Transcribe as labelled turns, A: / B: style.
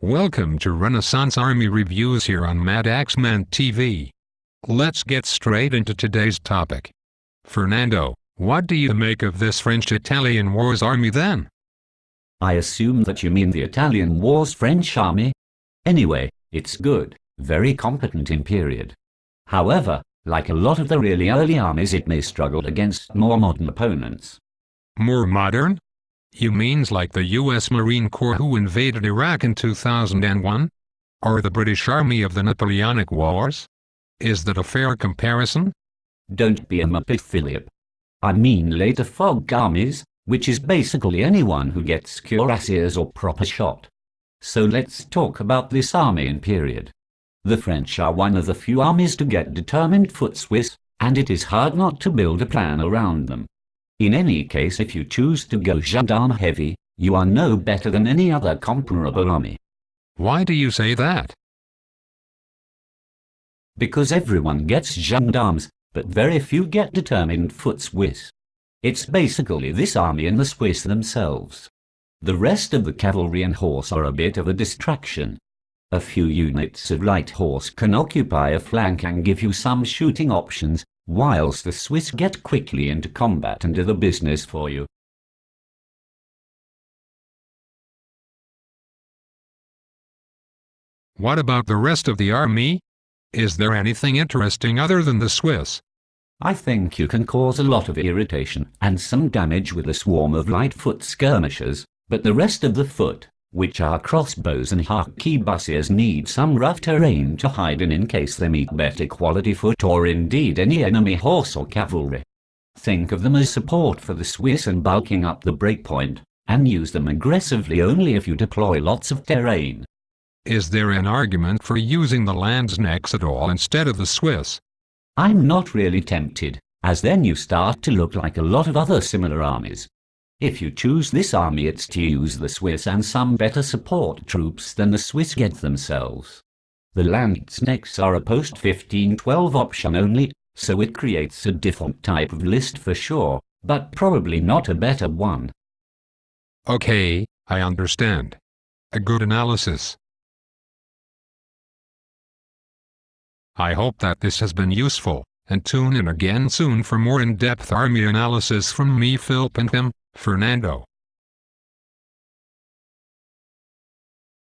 A: Welcome to Renaissance Army Reviews here on Madaxeman TV. Let's get straight into today's topic. Fernando, what do you make of this French-Italian Wars army then?
B: I assume that you mean the Italian Wars French army? Anyway, it's good, very competent in period. However, like a lot of the really early armies, it may struggle against more modern opponents.
A: More modern? You means like the US Marine Corps who invaded Iraq in 2001? Or the British Army of the Napoleonic Wars? Is that a fair comparison?
B: Don't be a muppet, Philip. I mean later FoGR armies, which is basically anyone who gets cuirassiers or proper shot. So let's talk about this army in period. The French are one of the few armies to get determined foot Swiss, and it is hard not to build a plan around them. In any case, if you choose to go gendarme heavy, you are no better than any other comparable army.
A: Why do you say that?
B: Because everyone gets gendarmes, but very few get determined foot Swiss. It's basically this army and the Swiss themselves. The rest of the cavalry and horse are a bit of a distraction. A few units of light horse can occupy a flank and give you some shooting options, whilst the Swiss get quickly into combat and do the business for you.
A: What about the rest of the army? Is there anything interesting other than the Swiss?
B: I think you can cause a lot of irritation and some damage with a swarm of light foot skirmishers, but the rest of the foot, which are crossbows and harquebusiers, need some rough terrain to hide in case they meet better quality foot or indeed any enemy horse or cavalry. Think of them as support for the Swiss and bulking up the breakpoint, and use them aggressively only if you deploy lots of terrain.
A: Is there an argument for using the Landsknechts at all instead of the Swiss?
B: I'm not really tempted, as then you start to look like a lot of other similar armies. If you choose this army, it's to use the Swiss and some better support troops than the Swiss get themselves. The Landsknechts are a post-1512 option only, so it creates a different type of list for sure, but probably not a better one.
A: Okay, I understand. A good analysis. I hope that this has been useful, and tune in again soon for more in-depth army analysis from me, Philip, and him, Fernando.